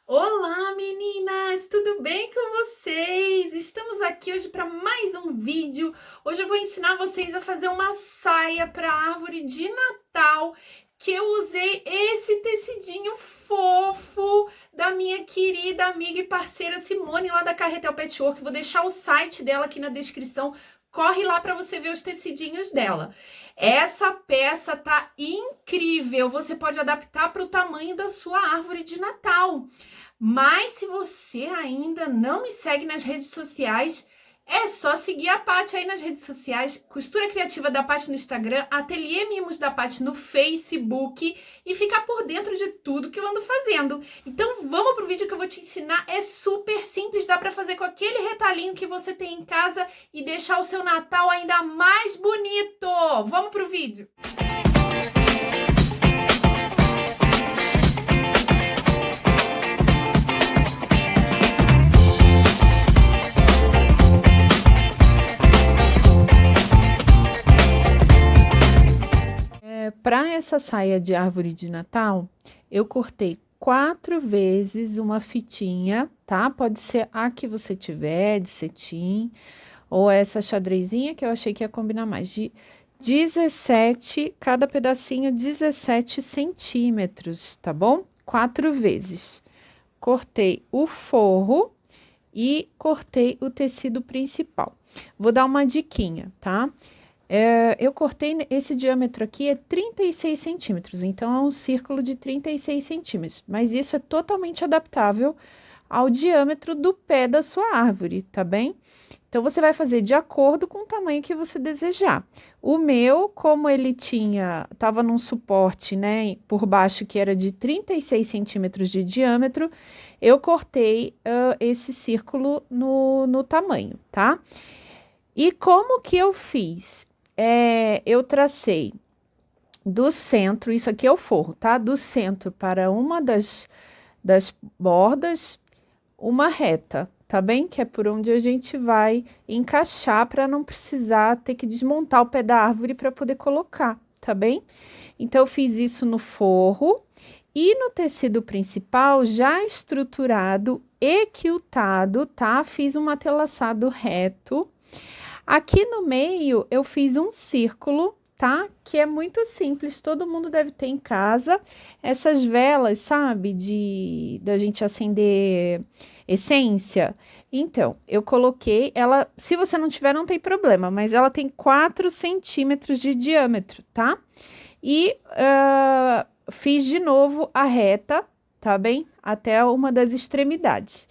Olá, meninas! Tudo bem com vocês? Estamos aqui hoje para mais um vídeo. Hoje eu vou ensinar vocês a fazer uma saia para árvore de Natal, que eu usei esse tecidinho fofo da minha querida amiga e parceira Simone, lá da Carretel Patchwork. Vou deixar o site dela aqui na descrição. Corre lá para você ver os tecidinhos dela. Essa peça tá incrível. Você pode adaptar para o tamanho da sua árvore de Natal. Mas se você ainda não me segue nas redes sociais, é só seguir a Paty aí nas redes sociais, Costura Criativa da Paty no Instagram, Ateliê Mimos da Paty no Facebook e ficar por dentro de tudo que eu ando fazendo. Então vamos pro vídeo que eu vou te ensinar. É super simples, dá para fazer com aquele retalhinho que você tem em casa e deixar o seu Natal ainda mais bonito. Vamos pro vídeo. Para essa saia de árvore de Natal, eu cortei 4 vezes uma fitinha, tá? Pode ser a que você tiver, de cetim, ou essa xadrezinha que eu achei que ia combinar mais, de 17, cada pedacinho 17 centímetros, tá bom? 4 vezes. Cortei o forro e cortei o tecido principal. Vou dar uma diquinha, tá? Eu cortei esse diâmetro aqui é 36 centímetros, então é um círculo de 36 centímetros, mas isso é totalmente adaptável ao diâmetro do pé da sua árvore, tá bem? Então, você vai fazer de acordo com o tamanho que você desejar. O meu, como ele tava num suporte, né, por baixo que era de 36 centímetros de diâmetro, eu cortei esse círculo no tamanho, tá? E como que eu fiz? Eu tracei do centro, isso aqui é o forro, tá? Do centro para uma das bordas, uma reta, tá bem? Que é por onde a gente vai encaixar para não precisar ter que desmontar o pé da árvore para poder colocar, tá bem? Então, eu fiz isso no forro e no tecido principal, já estruturado e quiltado, tá? Fiz um matelaçado reto. Aqui no meio, eu fiz um círculo, tá? Que é muito simples, todo mundo deve ter em casa. Essas velas, sabe? Da gente acender essência. Então, eu coloquei ela. Se você não tiver, não tem problema, mas ela tem 4 centímetros de diâmetro, tá? E fiz de novo a reta, tá bem? Até uma das extremidades.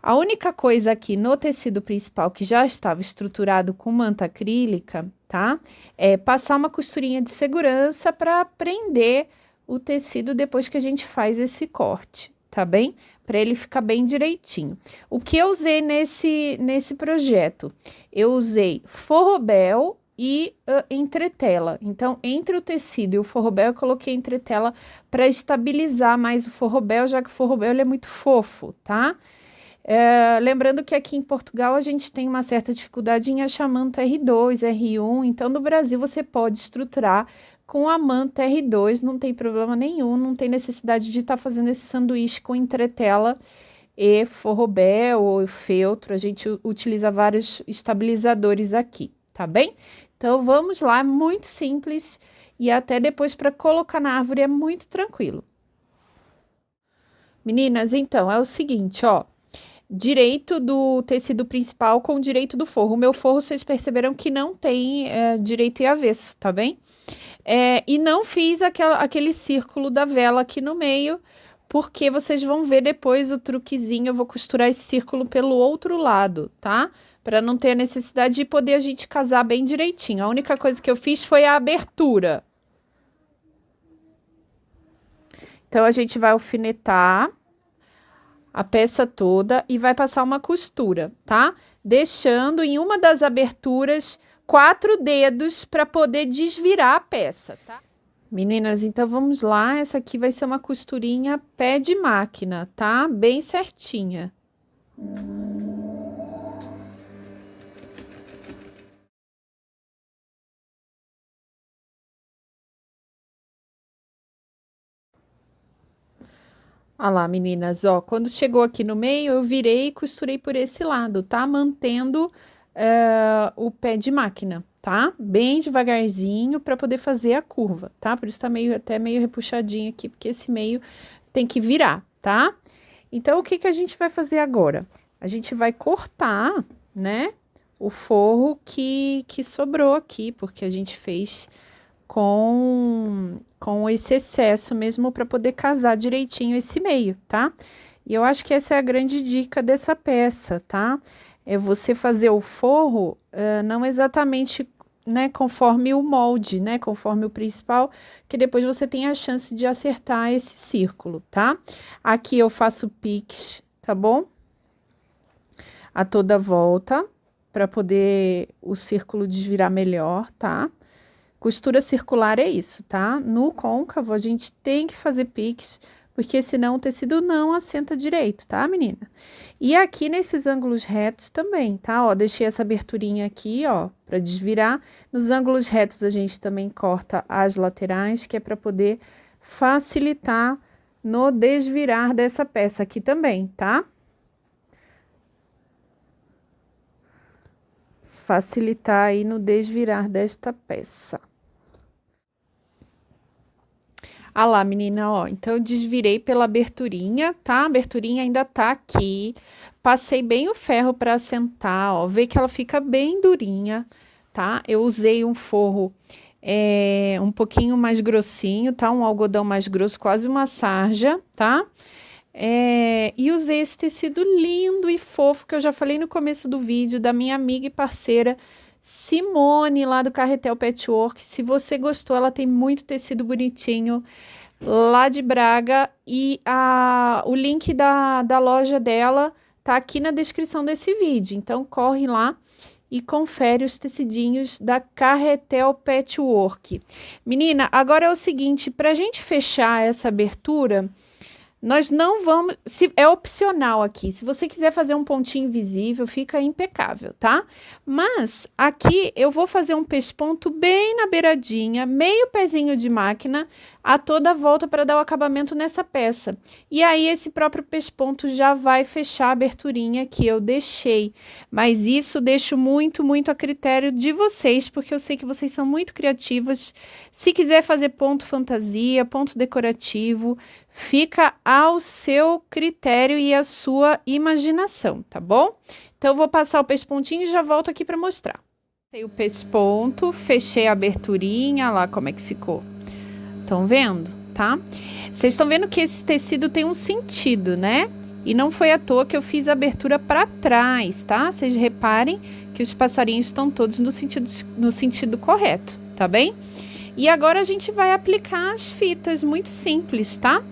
A única coisa aqui no tecido principal que já estava estruturado com manta acrílica, tá? É passar uma costurinha de segurança para prender o tecido depois que a gente faz esse corte, tá bem? Para ele ficar bem direitinho. O que eu usei nesse projeto? Eu usei forrobel e entretela. Então, entre o tecido e o forrobel, eu coloquei entretela para estabilizar mais o forrobel, já que o forrobel ele é muito fofo, tá? Lembrando que aqui em Portugal a gente tem uma certa dificuldade em achar manta R2, R1, então no Brasil você pode estruturar com a manta R2, não tem problema nenhum, não tem necessidade de estar fazendo esse sanduíche com entretela e forrobel ou feltro, a gente utiliza vários estabilizadores aqui, tá bem? Então vamos lá, muito simples e até depois para colocar na árvore é muito tranquilo. Meninas, então é o seguinte, ó. Direito do tecido principal com direito do forro. O meu forro, vocês perceberam que não tem direito e avesso, tá bem? E não fiz aquele círculo da vela aqui no meio, porque vocês vão ver depois o truquezinho. Eu vou costurar esse círculo pelo outro lado, tá? Para não ter a necessidade de poder a gente casar bem direitinho. A única coisa que eu fiz foi a abertura. Então, a gente vai alfinetar a peça toda e vai passar uma costura, tá? Deixando em uma das aberturas 4 dedos para poder desvirar a peça, tá? Meninas, então vamos lá. Essa aqui vai ser uma costurinha pé de máquina, tá? Bem certinha. Olha lá, meninas, ó, quando chegou aqui no meio, eu virei e costurei por esse lado, tá? Mantendo o pé de máquina, tá? Bem devagarzinho para poder fazer a curva, tá? Por isso tá até meio repuxadinho aqui, porque esse meio tem que virar, tá? Então, o que que a gente vai fazer agora? A gente vai cortar, né, o forro que sobrou aqui, porque a gente fez com esse excesso mesmo para poder casar direitinho esse meio, tá? E eu acho que essa é a grande dica dessa peça, tá? É você fazer o forro não exatamente, né, conforme o molde, né, conforme o principal, que depois você tem a chance de acertar esse círculo, tá? Aqui eu faço piques, tá bom? A toda volta, para poder o círculo desvirar melhor, tá? Costura circular é isso, tá? No côncavo, a gente tem que fazer piques, porque senão o tecido não assenta direito, tá, menina? E aqui nesses ângulos retos também, tá? Ó, deixei essa aberturinha aqui, ó, para desvirar. Nos ângulos retos, a gente também corta as laterais, que é para poder facilitar no desvirar dessa peça aqui também, tá? Facilitar aí no desvirar desta peça. Ah lá, menina, ó, então eu desvirei pela aberturinha, tá? A aberturinha ainda tá aqui. Passei bem o ferro para assentar, ó, vê que ela fica bem durinha, tá? Eu usei um forro um pouquinho mais grossinho, tá? Um algodão mais grosso, quase uma sarja, tá? E usei esse tecido lindo e fofo que eu já falei no começo do vídeo, da minha amiga e parceira Simone, lá do Carretel Patchwork. Se você gostou, ela tem muito tecido bonitinho lá de Braga e o link da loja dela tá aqui na descrição desse vídeo. Então, corre lá e confere os tecidinhos da Carretel Patchwork. Menina, agora é o seguinte, pra gente fechar essa abertura, nós não vamos, é opcional aqui, se você quiser fazer um pontinho invisível, fica impecável, tá? Mas aqui eu vou fazer um pesponto bem na beiradinha, meio pezinho de máquina, a toda volta para dar o acabamento nessa peça. E aí esse próprio pesponto já vai fechar a aberturinha que eu deixei. Mas isso deixo muito, muito a critério de vocês, porque eu sei que vocês são muito criativas. Se quiser fazer ponto fantasia, ponto decorativo, fica ao seu critério e à sua imaginação, tá bom? Então, eu vou passar o pespontinho e já volto aqui para mostrar. Tem o pesponto, fechei a aberturinha, lá como é que ficou. Estão vendo, tá? Vocês estão vendo que esse tecido tem um sentido, né? E não foi à toa que eu fiz a abertura para trás, tá? Vocês reparem que os passarinhos estão todos no sentido correto, tá bem? E agora a gente vai aplicar as fitas, muito simples, tá?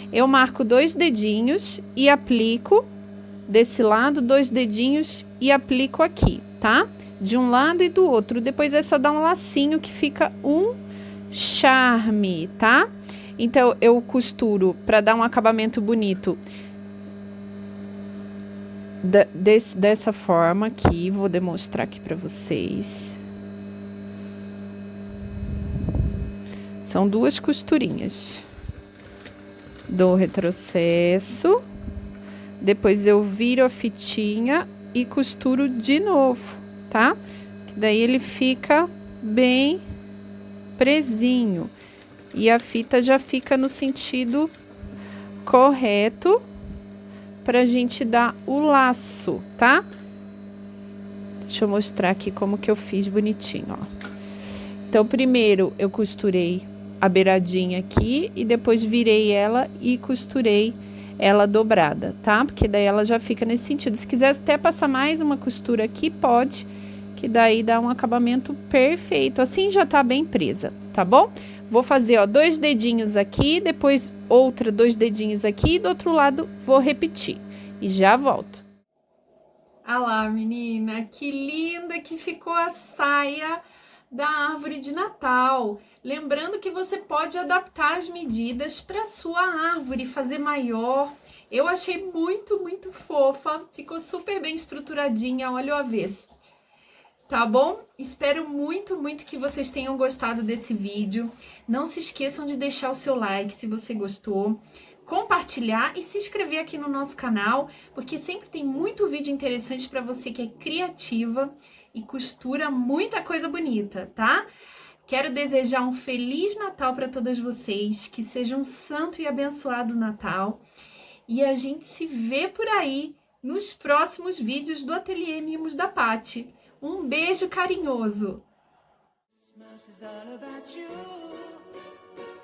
Eu marco 2 dedinhos e aplico desse lado, 2 dedinhos e aplico aqui, tá? De um lado e do outro. Depois é só dar um lacinho que fica um charme, tá? Então, eu costuro para dar um acabamento bonito dessa forma aqui. Vou demonstrar aqui para vocês. São 2 costurinhas. Dou retrocesso, depois eu viro a fitinha e costuro de novo, tá? Que daí ele fica bem presinho e a fita já fica no sentido correto pra gente dar o laço, tá? Deixa eu mostrar aqui como que eu fiz bonitinho, ó. Então, primeiro eu costurei a beiradinha aqui e depois virei ela e costurei ela dobrada, tá? Porque daí ela já fica nesse sentido. Se quiser até passar mais uma costura aqui, pode, que daí dá um acabamento perfeito. Assim já tá bem presa, tá bom? Vou fazer, ó, 2 dedinhos aqui, depois 2 dedinhos aqui e do outro lado vou repetir. E já volto. Ah lá, menina, que linda que ficou a saia da árvore de Natal. Lembrando que você pode adaptar as medidas para sua árvore, fazer maior. Eu achei muito, muito fofa. Ficou super bem estruturadinha, olha o avesso. Tá bom? Espero muito, muito que vocês tenham gostado desse vídeo. Não se esqueçam de deixar o seu like se você gostou. compartilhar e se inscrever aqui no nosso canal, porque sempre tem muito vídeo interessante para você que é criativa e costura muita coisa bonita, tá? Quero desejar um Feliz Natal para todas vocês, que seja um santo e abençoado Natal. E a gente se vê por aí nos próximos vídeos do Ateliê Mimos da Paty. Um beijo carinhoso!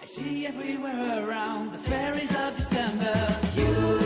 I see everywhere around the fairies of December. You